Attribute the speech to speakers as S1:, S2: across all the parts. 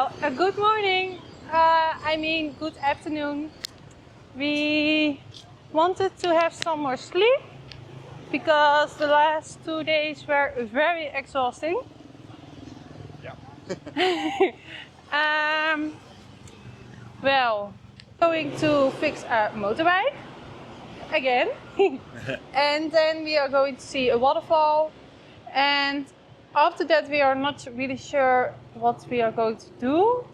S1: Well, good morning. Good afternoon. We wanted to have some more sleep because the last 2 days were very exhausting.
S2: Yeah.
S1: Well, going to fix our motorbike again. And then we are going to see a waterfall. And after that, we are not really sure what we are going to do.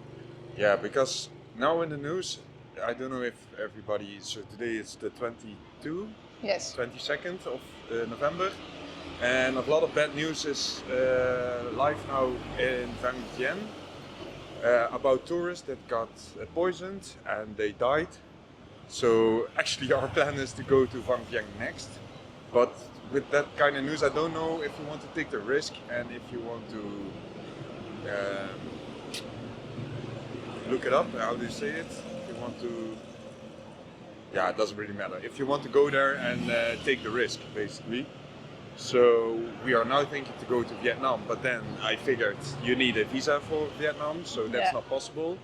S2: Yeah, because now in the news, I don't know if everybody, so today is the 22nd of November, and a lot of bad news is live now in Vang Vieng about tourists that got poisoned and they died. So actually our plan is to go to Vang Vieng next, but with that kind of news I don't know if you want to take the risk and if you want to look it up, how do you say it? If you want to, yeah, it doesn't really matter. If you want to go there and take the risk, basically. So we are now thinking to go to Vietnam, but then I figured you need a visa for Vietnam, so that's not possible.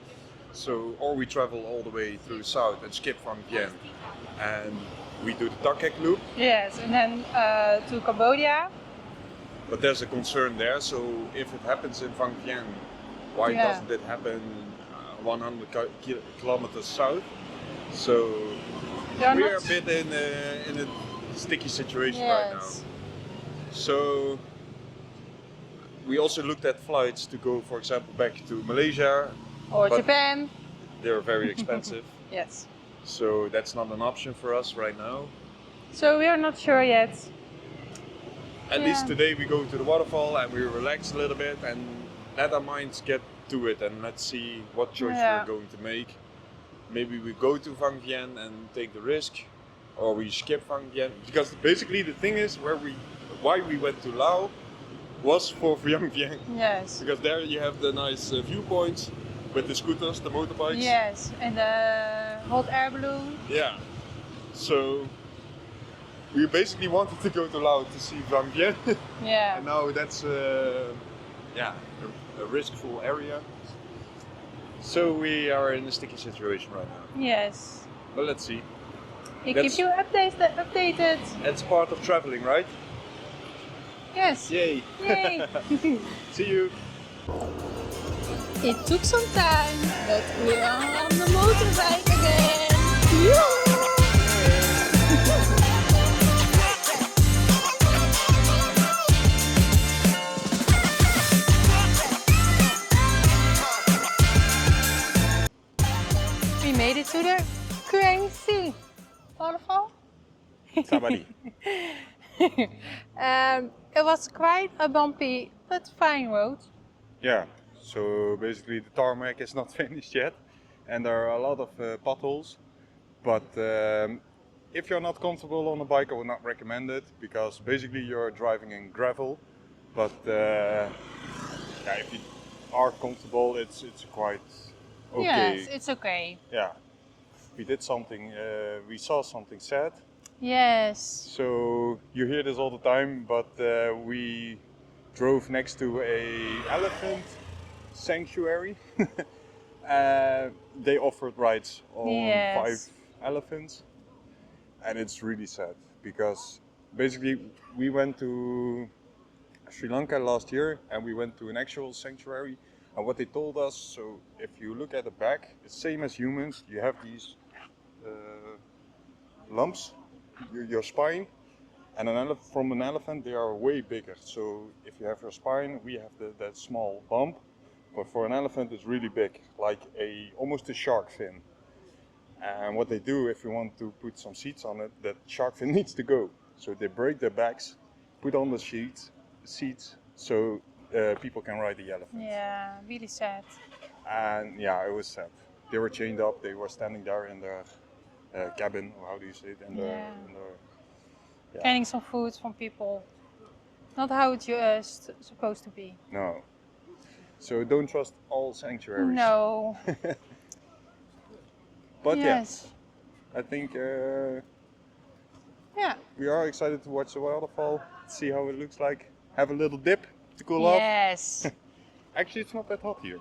S2: So, or we travel all the way through south and skip Vang Vieng, and we do the Tak Kek loop.
S1: Yes, and then to Cambodia.
S2: But there's a concern there, so if it happens in Vang Vieng, why doesn't it happen 100 kilometers south? So we're a bit in a sticky situation right now. So we also looked at flights to go, for example, back to Malaysia
S1: or Japan.
S2: They're very expensive.
S1: Yes.
S2: So that's not an option for us right now.
S1: So we are not sure yet.
S2: At least today we go to the waterfall and we relax a little bit and let our minds get to it, and let's see what choice we're going to make. Maybe we go to Vang Vieng and take the risk, or we skip Vang Vieng. Because basically the thing is, why we went to Laos was for Vang Vieng.
S1: Yes.
S2: Because there you have the nice viewpoints with the scooters, the motorbikes.
S1: Yes, and the hot air balloon.
S2: Yeah. So we basically wanted to go to Laos to see Vang Vieng.
S1: Yeah.
S2: And now that's a riskful area. So we are in a sticky situation right now.
S1: Yes.
S2: But let's see.
S1: We keep you updated.
S2: That's part of traveling, right?
S1: Yes.
S2: Yay.
S1: Yay.
S2: See you.
S1: It took some time, but we are on the motorbike again. We made it to the Kuang Si Waterfall.
S2: Somebody.
S1: It was quite a bumpy but fine road.
S2: Yeah, so basically the tarmac is not finished yet and there are a lot of potholes, but if you're not comfortable on a bike I would not recommend it, because basically you're driving in gravel, but if you are comfortable it's quite okay.
S1: Yes, it's okay.
S2: Yeah, we saw something sad.
S1: Yes.
S2: So you hear this all the time, but we drove next to a elephant sanctuary. They offered rides on 5 elephants, and it's really sad because basically we went to Sri Lanka last year and we went to an actual sanctuary, and what they told us, so if you look at the back, it's same as humans, you have these lumps, your spine, and from an elephant they are way bigger. So if you have your spine, we have that small bump, but for an elephant it's really big, like almost a shark fin. And what they do, if you want to put some seats on it, that shark fin needs to go. So they break their backs, put on the seats, so people can ride the elephant.
S1: Yeah, really sad.
S2: And yeah, it was sad. They were chained up, they were standing there in their cabin, or how do you say it?
S1: Getting some food from people. Not how it's supposed to be.
S2: No. So don't trust all sanctuaries.
S1: No.
S2: But I think we are excited to watch the waterfall, see how it looks like, have a little dip to cool off.
S1: Yes.
S2: Actually, it's not that hot here.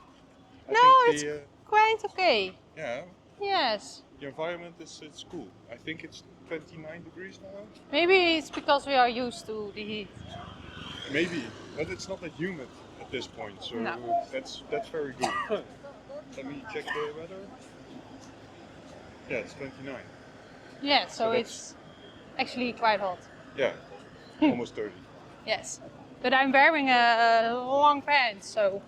S1: No, it's quite okay.
S2: Yeah.
S1: Yes.
S2: The environment is it's cool. I think it's 29 degrees now.
S1: Maybe it's because we are used to the heat.
S2: Maybe, but it's not that humid at this point, so
S1: No.
S2: that's very good. Let me check the weather. Yeah, it's 29.
S1: Yeah, so it's actually quite hot.
S2: Yeah, almost 30.
S1: Yes. But I'm wearing a long pants, so.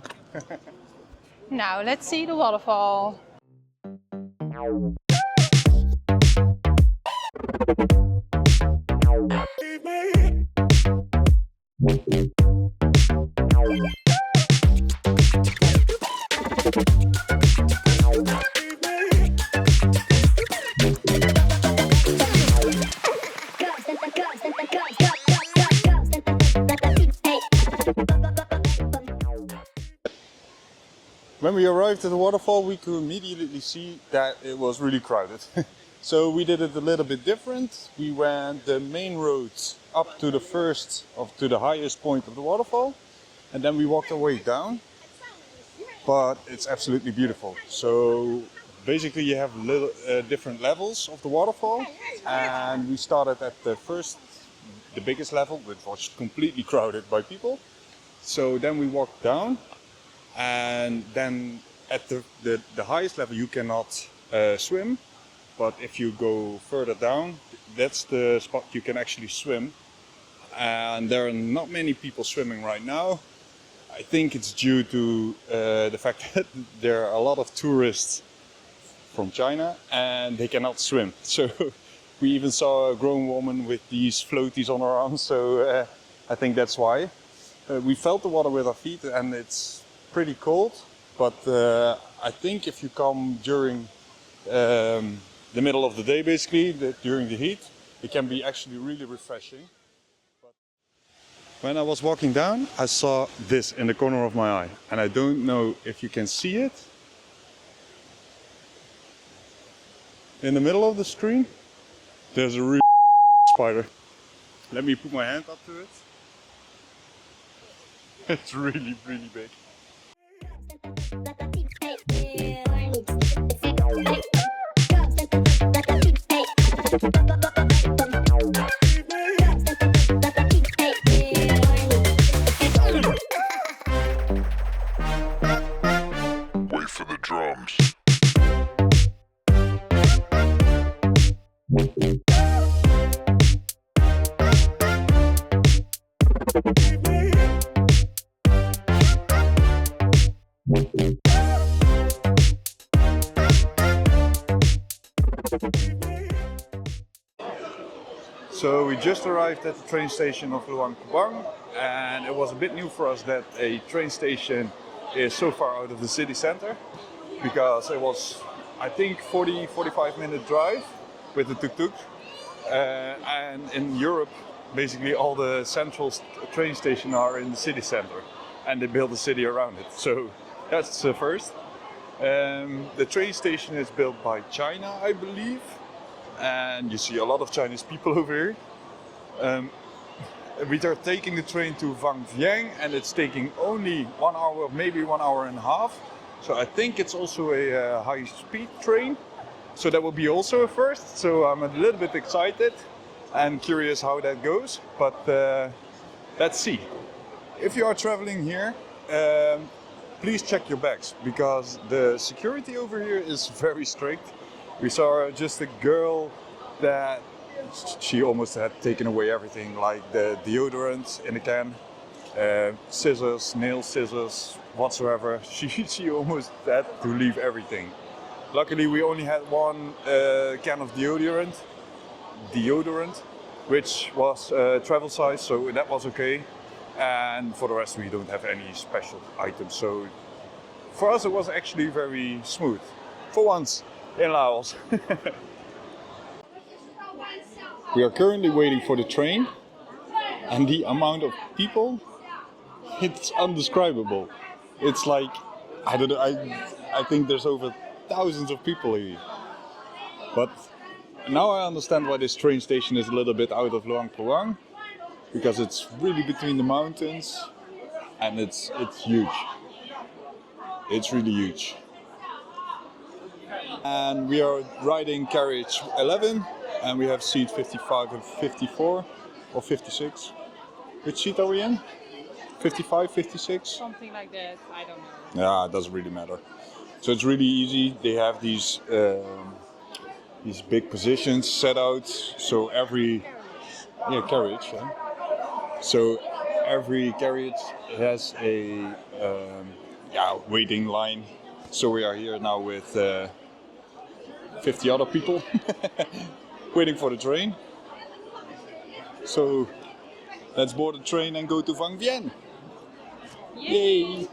S1: Now let's see the waterfall.
S2: When we arrived at the waterfall, we could immediately see that it was really crowded. So we did it a little bit different. We went the main road up to the highest point of the waterfall, and then we walked our way down. But it's absolutely beautiful. So basically, you have different levels of the waterfall, and we started at the biggest level, which was completely crowded by people. So then we walked down. And then at the highest level you cannot swim, but if you go further down, that's the spot you can actually swim. And there are not many people swimming right now. I think it's due to the fact that there are a lot of tourists from China and they cannot swim. So we even saw a grown woman with these floaties on her arms, so I think that's why. We felt the water with our feet and it's pretty cold, but I think if you come during the middle of the day, basically during the heat, it can be actually really refreshing. But when I was walking down, I saw this in the corner of my eye, and I don't know if you can see it. In the middle of the screen, there's a really spider. Let me put my hand up to it. It's really, really big.
S3: Wait for the drums.
S2: So we just arrived at the train station of Luang Prabang, and it was a bit new for us that a train station is so far out of the city center, because it was, I think, 45 minute drive with the tuk-tuk. And in Europe, basically all the central train stations are in the city center, and they build a city around it. So that's the first. The train station is built by China, I believe. And you see a lot of Chinese people over here. We are taking the train to Vang Vieng, and it's taking only 1 hour, maybe 1 hour and a half. So I think it's also a high-speed train. So that will be also a first. So I'm a little bit excited and curious how that goes. But let's see. If you are traveling here, please check your bags, because the security over here is very strict. We saw just a girl that she almost had taken away everything, like the deodorant in a can, scissors, nail scissors, whatsoever. She almost had to leave everything. Luckily, we only had one can of deodorant, which was travel size, so that was okay. And for the rest, we don't have any special items. So for us, it was actually very smooth. For once. In Laos. We are currently waiting for the train, and the amount of people, it's undescribable. It's like, I don't know, I think there's over thousands of people here. But now I understand why this train station is a little bit out of Luang Prabang, because it's really between the mountains and it's huge. It's really huge. And we are riding carriage 11, and we have seat 55 and 54, or 56. Which seat are we in? 55, 56?
S1: Something like that. I don't know.
S2: Yeah, it doesn't really matter. So it's really easy. They have these big positions set out. So every carriage. Yeah. So every carriage has a waiting line. So we are here now with 50 other people waiting for the train. So let's board the train and go to Vang Vieng. Yay!